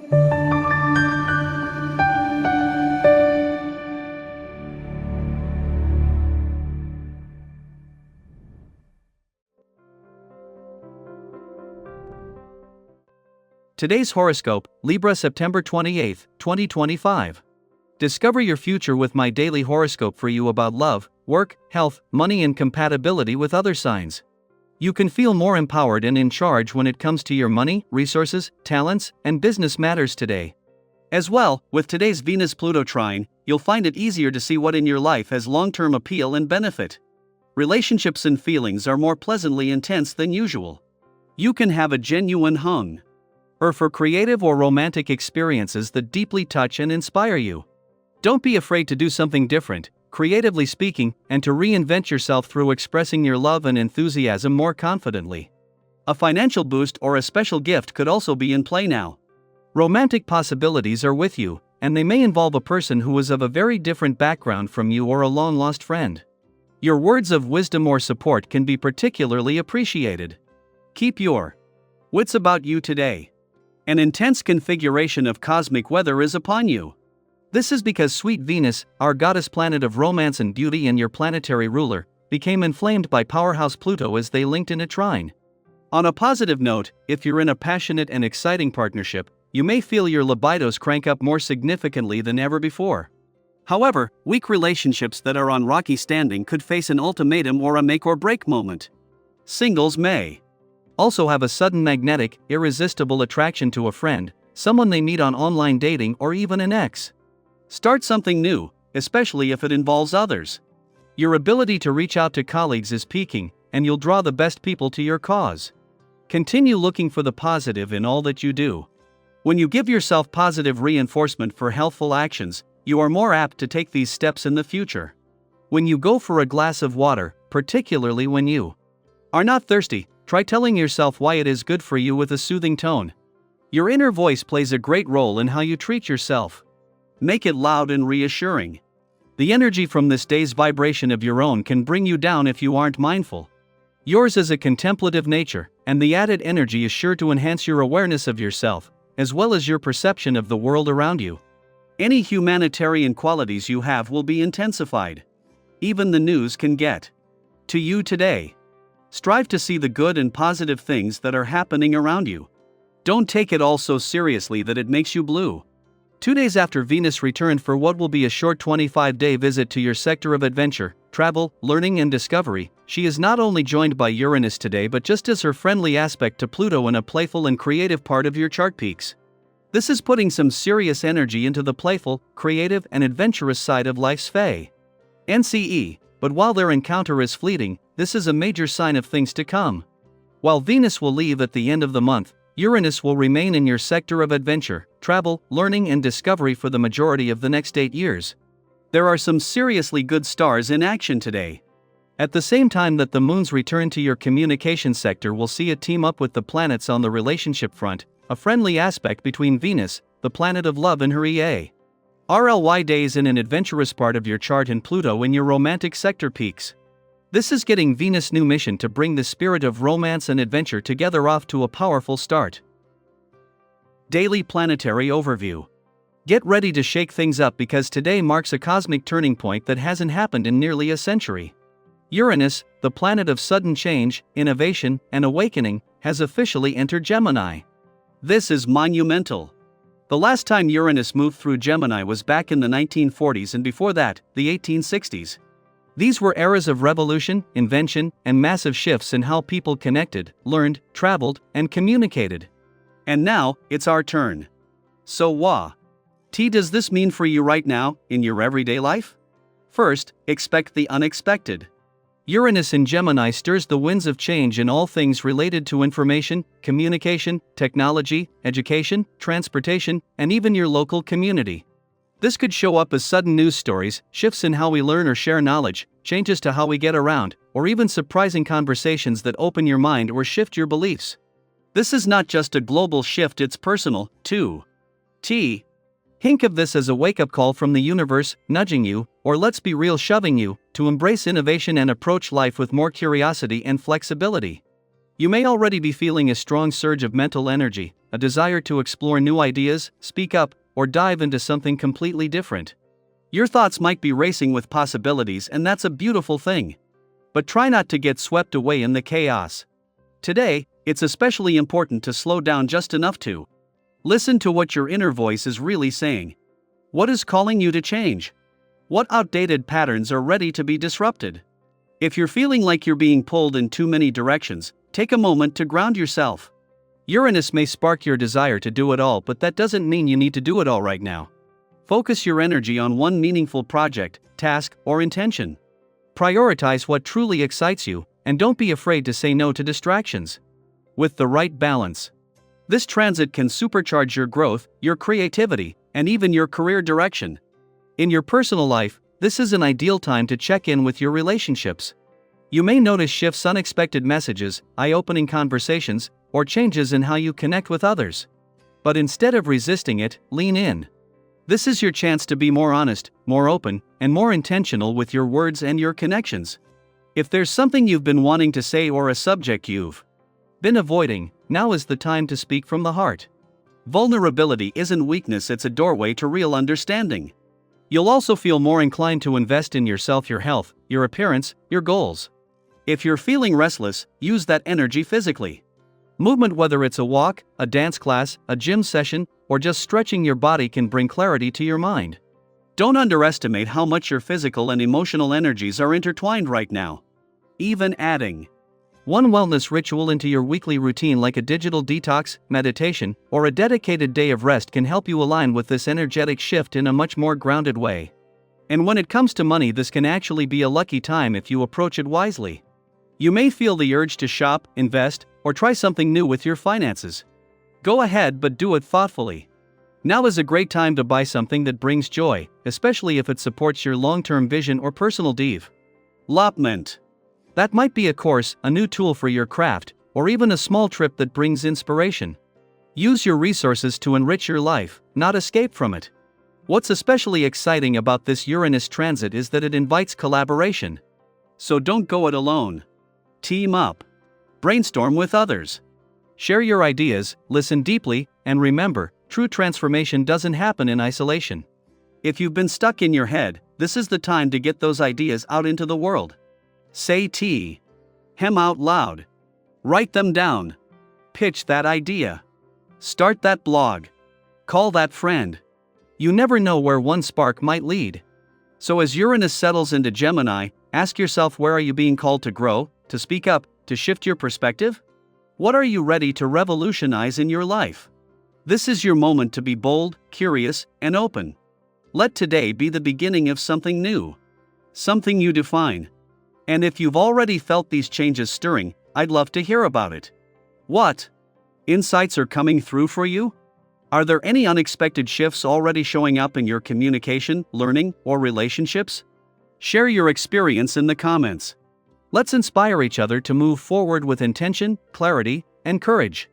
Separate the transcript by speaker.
Speaker 1: Today's horoscope, Libra September 28, 2025. Discover your future with my daily horoscope for you about love, work, health, money and compatibility with other signs. You can feel more empowered and in charge when it comes to your money, resources, talents, and business matters today. As well, with today's Venus-Pluto trine, you'll find it easier to see what in your life has long-term appeal and benefit. Relationships and feelings are more pleasantly intense than usual. You can have a genuine hunger for creative or romantic experiences that deeply touch and inspire you. Don't be afraid to do something different, creatively speaking, and to reinvent yourself through expressing your love and enthusiasm more confidently. A financial boost or a special gift could also be in play now. Romantic possibilities are with you, and they may involve a person who is of a very different background from you or a long-lost friend. Your words of wisdom or support can be particularly appreciated. Keep your wits about you today. An intense configuration of cosmic weather is upon you. This is because sweet Venus, our goddess planet of romance and beauty and your planetary ruler, became inflamed by powerhouse Pluto as they linked in a trine. On a positive note, if you're in a passionate and exciting partnership, you may feel your libidos crank up more significantly than ever before. However, weak relationships that are on rocky standing could face an ultimatum or a make-or-break moment. Singles may also have a sudden magnetic, irresistible attraction to a friend, someone they meet on online dating or even an ex. Start something new, especially if it involves others. Your ability to reach out to colleagues is peaking, and you'll draw the best people to your cause. Continue looking for the positive in all that you do. When you give yourself positive reinforcement for healthful actions, you are more apt to take these steps in the future. When you go for a glass of water, particularly when you are not thirsty, try telling yourself why it is good for you with a soothing tone. Your inner voice plays a great role in how you treat yourself. Make it loud and reassuring. The energy from this day's vibration of your own can bring you down if you aren't mindful. Yours is a contemplative nature, and the added energy is sure to enhance your awareness of yourself, as well as your perception of the world around you. Any humanitarian qualities you have will be intensified. Even the news can get to you today. Strive to see the good and positive things that are happening around you. Don't take it all so seriously that it makes you blue. 2 days after Venus returned for what will be a short 25-day visit to your sector of adventure, travel, learning and discovery, she is not only joined by Uranus today but just as her friendly aspect to Pluto in a playful and creative part of your chart peaks. This is putting some serious energy into the playful, creative and adventurous side of life's NCE, but while their encounter is fleeting, this is a major sign of things to come. While Venus will leave at the end of the month, Uranus will remain in your sector of adventure, travel, learning and discovery for the majority of the next 8 years. There are some seriously good stars in action today. At the same time that the moon's return to your communication sector will see it team up with the planets on the relationship front, a friendly aspect between Venus, the planet of love and her RLY days in an adventurous part of your chart and Pluto in your romantic sector peaks. This is getting Venus' new mission to bring the spirit of romance and adventure together off to a powerful start. Daily Planetary Overview. Get ready to shake things up because today marks a cosmic turning point that hasn't happened in nearly a century. Uranus, the planet of sudden change, innovation, and awakening, has officially entered Gemini. This is monumental. The last time Uranus moved through Gemini was back in the 1940s and before that, the 1860s. These were eras of revolution, invention, and massive shifts in how people connected, learned, traveled, and communicated. And now, it's our turn. So what does this mean for you right now, in your everyday life? First, expect the unexpected. Uranus in Gemini stirs the winds of change in all things related to information, communication, technology, education, transportation, and even your local community. This could show up as sudden news stories, shifts in how we learn or share knowledge, changes to how we get around, or even surprising conversations that open your mind or shift your beliefs. This is not just a global shift, it's personal, too. Think of this as a wake-up call from the universe, nudging you, or let's be real, shoving you, to embrace innovation and approach life with more curiosity and flexibility. You may already be feeling a strong surge of mental energy, a desire to explore new ideas, speak up, or dive into something completely different. Your thoughts might be racing with possibilities, and that's a beautiful thing. But try not to get swept away in the chaos. Today, it's especially important to slow down just enough to listen to what your inner voice is really saying. What is calling you to change? What outdated patterns are ready to be disrupted? If you're feeling like you're being pulled in too many directions, take a moment to ground yourself. Uranus may spark your desire to do it all, but that doesn't mean you need to do it all right now. Focus your energy on one meaningful project, task, or intention. Prioritize what truly excites you, and don't be afraid to say no to distractions. With the right balance, this transit can supercharge your growth, your creativity, and even your career direction. In your personal life, this is an ideal time to check in with your relationships. You may notice shifts, unexpected messages, eye-opening conversations, or changes in how you connect with others. But instead of resisting it, lean in. This is your chance to be more honest, more open, and more intentional with your words and your connections. If there's something you've been wanting to say or a subject you've been avoiding, now is the time to speak from the heart. Vulnerability isn't weakness, it's a doorway to real understanding. You'll also feel more inclined to invest in yourself, your health, your appearance, your goals. If you're feeling restless, use that energy physically. Movement, whether it's a walk, a dance class, a gym session, or just stretching your body, can bring clarity to your mind. Don't underestimate how much your physical and emotional energies are intertwined right now. Even adding one wellness ritual into your weekly routine, like a digital detox, meditation, or a dedicated day of rest, can help you align with this energetic shift in a much more grounded way. And when it comes to money, this can actually be a lucky time if you approach it wisely. You may feel the urge to shop, invest, or try something new with your finances. Go ahead, but do it thoughtfully. Now is a great time to buy something that brings joy, especially if it supports your long-term vision or personal development. That might be a course, a new tool for your craft, or even a small trip that brings inspiration. Use your resources to enrich your life, not escape from it. What's especially exciting about this Uranus transit is that it invites collaboration. So don't go it alone. Team up. Brainstorm with others. Share your ideas, listen deeply, and remember, true transformation doesn't happen in isolation. If you've been stuck in your head, this is the time to get those ideas out into the world. Say hem out loud. Write them down. Pitch that idea. Start that blog. Call that friend. You never know where one spark might lead. So as Uranus settles into Gemini, ask yourself, where are you being called to grow, to speak up, to shift your perspective? What are you ready to revolutionize in your life? This is your moment to be bold, curious, and open. Let today be the beginning of something new. Something you define. And if you've already felt these changes stirring, I'd love to hear about it. What insights are coming through for you? Are there any unexpected shifts already showing up in your communication, learning, or relationships? Share your experience in the comments. Let's inspire each other to move forward with intention, clarity, and courage.